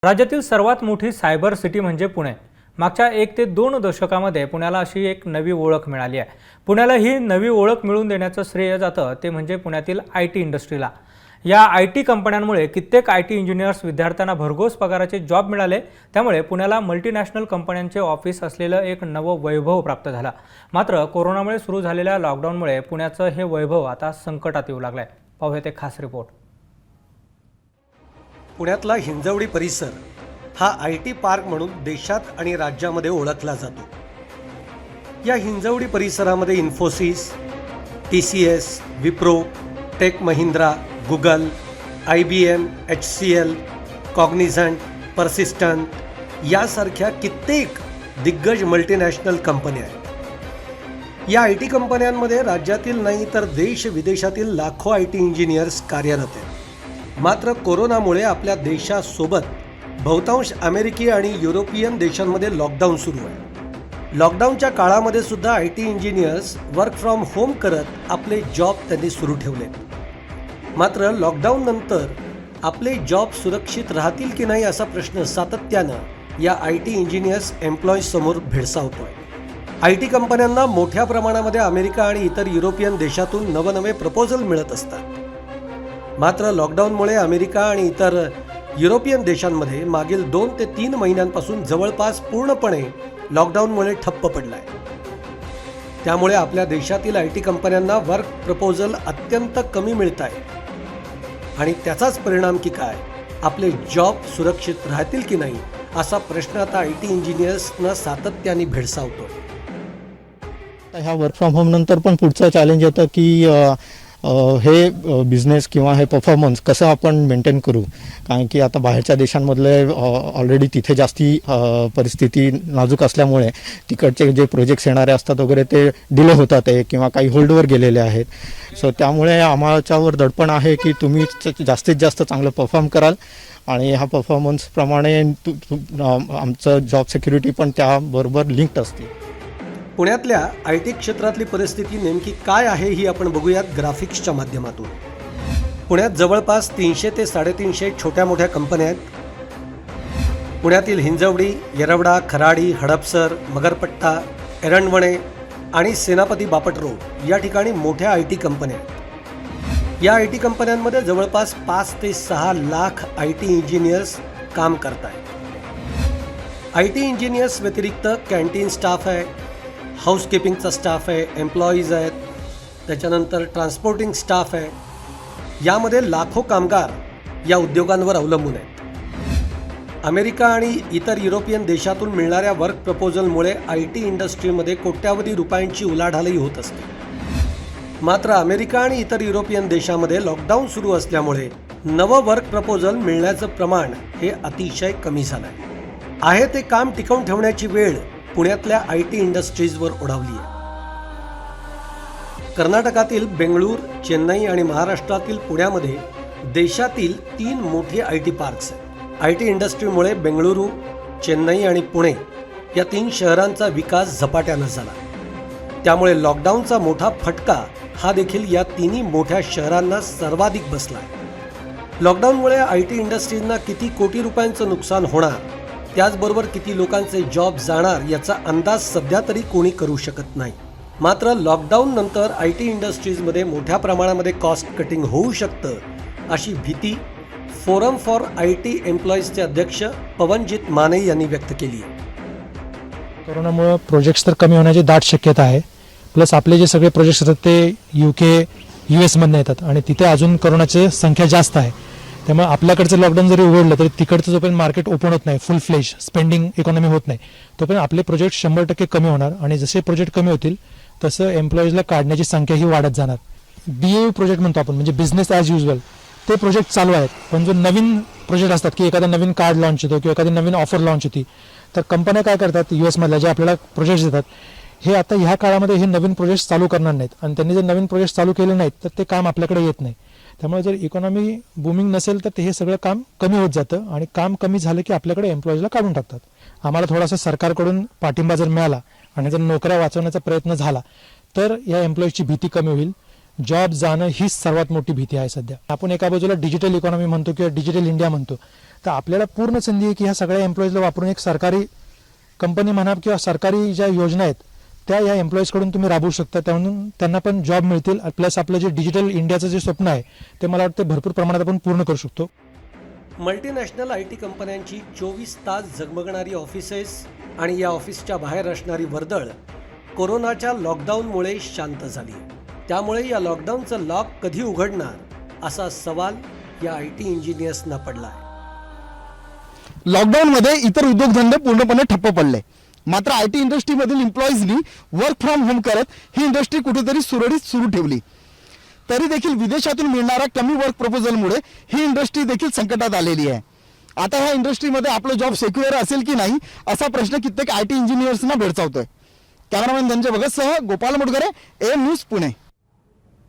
राज्यातील सर्वात मोठी सायबर सिटी म्हणजे पुणे। मागच्या 1 ते 2 दशकामध्ये पुण्याला अशी एक नवी ओळख मिळाली आहे। पुण्याला ही नवी ओळख मिळवून देण्याचं श्रेय जातं ते म्हणजे पुण्यातील आयटी इंडस्ट्रीला। या आयटी कंपन्यांमुळे कित्येक आयटी इंजिनियर्स विद्यार्थ्यांना भरघोस पगाराचे जॉब मिळाले। त्यामुळे पुण्याला मल्टीनॅशनल कंपन्यांचे ऑफिस असलेलं एक नवं वैभव प्राप्त झालं। मात्र कोरोनामुळे सुरू झालेल्या लॉकडाऊनमुळे पुण्याचं हे वैभव आता संकटात येऊ लागलंय। पाहूया ते खास रिपोर्ट। पुण्यातला हिंजवडी परिसर हा आयटी पार्क म्हणून देशात आणि राज्यामध्ये ओळखला जातो। या हिंजवडी परिसरामध्ये Infosys, TCS, Wipro, Tech Mahindra, Google, IBM, HCL, Cognizant, Persistent यासारख्या कित्येक दिग्गज मल्टीनॅशनल कंपन्या आहेत। या आयटी कंपन्यांमध्ये राज्यातील नाही तर देश विदेशातील लाखो आयटी इंजिनियर्स कार्यरत आहेत। मात्र कोरोनामुळे आपल्या देशासोबत बहुतांश अमेरिकी आणि युरोपियन देशांमध्ये लॉकडाऊन सुरू आहे। लॉकडाऊनच्या काळामध्ये सुद्धा IT engineers work from home करत आपले जॉब त्यांनी सुरू ठेवले। मात्र लॉकडाऊन नंतर आपले जॉब सुरक्षित राहतील की नाही असा प्रश्न सातत्यानं या आयटी इंजिनियर्स एम्प्लॉईज समोर भेडसावतोय। आयटी कंपन्यांना मोठ्या प्रमाणामध्ये अमेरिका आणि इतर युरोपियन देशातून नवनवे प्रपोजल मिळत असतात। मात्र लॉकडाऊनमुळे अमेरिका आणि इतर युरोपियन देशांमध्ये मागील 2 ते 3 महिन्यांपासून जवळपास पूर्णपणे लॉकडाऊनमुळे ठप्प पडलाय। त्यामुळे आपल्या देशातील आयटी कंपन्यांना वर्क प्रपोजल अत्यंत कमी मिळत आहे आणि त्याचाच परिणाम की काय, आपले जॉब सुरक्षित राहतील की नाही असा प्रश्न आता आयटी इंजिनियर्सना सातत्याने भेडसावतोय। ह्या वर्क फ्रॉम होम नंतर पण पुढचं चॅलेंज येतं की हे बिझनेस किंवा हे परफॉर्मन्स कसं आपण मेंटेन करू, कारण की आता बाहेरच्या देशांमधले ऑलरेडी तिथे जास्ती परिस्थिती नाजूक असल्यामुळे तिकडचे जे प्रोजेक्ट्स येणारे असतात वगैरे ते डिले होतात आहे किंवा काही होल्डवर गेलेले आहेत। सो त्यामुळे आम्हाच्यावर दडपण आहे की तुम्ही जास्तीत जास्त चांगलं परफॉर्म कराल आणि ह्या परफॉर्मन्सप्रमाणे आमचं जॉब सिक्युरिटी पण त्याबरोबर लिंक्ड असते। पुण्यातल्या आयटी क्षेत्रातली परिस्थिती नेमकी काय आहे ही आपण बघूयात ग्राफिक्सच्या माध्यमातून। पुण्यात जवळपास 300 ते 350 छोट्या मोठ्या कंपन्या आहेत। पुण्यातील हिंजवडी, येरवडा, खराडी, हडपसर, मगरपट्टा, एरंडवणे आणि सेनापती बापट रोड या ठिकाणी मोठ्या आयटी कंपन्या आहेत। या आयटी कंपन्यांमध्ये जवळपास 5 ते 6 लाख आयटी इंजिनियर्स काम करत आहेत। आयटी इंजिनियर्स व्यतिरिक्त कॅन्टीन स्टाफ आहे, हाऊसकीपिंगचा स्टाफ आहे, एम्प्लॉईज आहेत, त्याच्यानंतर ट्रान्सपोर्टिंग स्टाफ आहे। यामध्ये लाखो कामगार या उद्योगांवर अवलंबून आहेत। अमेरिका आणि इतर युरोपियन देशातून मिळणाऱ्या वर्क प्रपोजलमुळे आयटी इंडस्ट्रीमध्ये कोट्यावधी रुपयांची उलाढालही होत असते। मात्र अमेरिका आणि इतर युरोपियन देशामध्ये लॉकडाऊन सुरू असल्यामुळे नवं वर्क प्रपोजल मिळण्याचं प्रमाण हे अतिशय कमी झालं आहे। ते काम टिकवून ठेवण्याची वेळ पुण्यातल्या आयटी इंडस्ट्रीजवर ओढावली आहे। कर्नाटकातील बेंगळूर, चेन्नई आणि महाराष्ट्रातील पुण्यामध्ये देशातील 3 मोठे आयटी पार्क्स आहेत। आयटी इंडस्ट्रीमुळे बेंगळुरू, चेन्नई आणि पुणे या 3 शहरांचा विकास झपाट्यानं झाला। त्यामुळे लॉकडाऊनचा मोठा फटका हा देखील या 3 मोठ्या शहरांना सर्वाधिक बसला आहे। लॉकडाऊनमुळे आयटी इंडस्ट्रीजना किती कोटी रुपयांचं नुकसान होणार, त्याचबरोबर किती लोकांचे जॉब जाणार याचा अंदाज सध्या तरी कोणी करू शकत नाही। मात्र लॉकडाऊन नंतर आयटी इंडस्ट्रीजमध्ये मोठ्या प्रमाणामध्ये कॉस्ट कटिंग होऊ शकतं अशी भीती फोरम फॉर आयटी एम्प्लॉईजचे अध्यक्ष पवनजीत माने यांनी व्यक्त केली आहे। कोरोनामुळे प्रोजेक्ट्स तर कमी होण्याची दाट शक्यता आहे। प्लस आपले जे सगळे प्रोजेक्ट्स असतात ते UK, US मधून येतात आणि तिथे अजून कोरोनाची संख्या जास्त आहे। त्यामुळे आपल्याकडचं लॉकडाऊन जरी उघडलं तरी तिकडचं जोपर्यंत मार्केट ओपन होत नाही, फुल फ्लेश स्पेंडिंग इकॉनॉमी होत नाही, तोपर्यंत आपले प्रोजेक्ट 100% कमी होणार आणि जसे प्रोजेक्ट कमी होतील तसं एम्प्लॉईजला काढण्याची संख्याही वाढत जाणार। BAU प्रोजेक्ट म्हणतो आपण, म्हणजे बिझनेस ॲज युजल, ते प्रोजेक्ट चालू आहेत। पण जो नवीन प्रोजेक्ट असतात की एखादा नवीन कार्ड लॉन्च होतो किंवा एखादी नवीन ऑफर लॉन्च होती, तर कंपन्या काय करतात, US मधल्या जे आपल्याला प्रोजेक्ट्स देतात हे आता ह्या काळामध्ये हे नवीन प्रोजेक्ट्स चालू करणार नाहीत आणि त्यांनी जर नवीन प्रोजेक्ट्स चालू केले नाहीत तर ते काम आपल्याकडे येत नाही। त्यामुळे जर इकॉनॉमी बूमिंग नसेल तर ते हे सगळं काम कमी होत जातं आणि काम कमी झालं की आपल्याकडे एम्प्लॉईजला काढून टाकतात। आम्हाला थोडासा सरकारकडून पाठिंबा जर मिळाला आणि जर नोकऱ्या वाचवण्याचा प्रयत्न झाला तर या एम्प्लॉईजची भीती कमी होईल जॉब जाणं हीच सर्वात मोठी भीती आहे सध्या. आपण एका बाजूला डिजिटल इकॉनॉमी म्हणतो किंवा डिजिटल इंडिया म्हणतो, तर आपल्याला पूर्ण संधी आहे की ह्या सगळ्या एम्प्लॉईजला वापरून एक सरकारी कंपनी म्हणा किंवा सरकारी ज्या योजना आहेत त्या या एम्प्लॉईजकडून तुम्ही राबवू शकता, त्यामधून त्यांना पण जॉब मिळतील. प्लस आपलं जे डिजिटल इंडियाचं जे स्वप्न आहे ते मला वाटतं भरपूर प्रमाणात आपण पूर्ण करू शकतो. मल्टीनॅशनल IT कंपन्यांची 24 तास झगमगणारी ऑफिसेस आणि या ऑफिसच्या बाहेर असणारी वर्दळ कोरोनाच्या लॉकडाऊनमुळे शांत झाली. त्यामुळे या लॉकडाऊनचं लॉक कधी उघडणार असा सवाल या IT इंजिनियर्सना पडला आहे. लॉकडाऊनमध्ये इतर उद्योगधंदे पूर्णपणे ठप्प पडले, मात्र IT इंडस्ट्रीमधील एम्प्लॉईजनी वर्क फ्रॉम होम करत ही इंडस्ट्री कुठेतरी सुरळीत सुरू ठेवली. तरी देखील विदेशातून मिळणाऱ्या कमी वर्क प्रपोजलमुळे ही इंडस्ट्री देखील संकटात आलेली आहे. आता ह्या इंडस्ट्रीमध्ये आपलं जॉब सेक्युअर असेल की नाही असा प्रश्न कित्येक IT इंजिनियर्सना भेडसावतोय. कॅमेरामॅन धनंजय भगतसह गोपाल मुडगरे, AM न्यूज पुणे.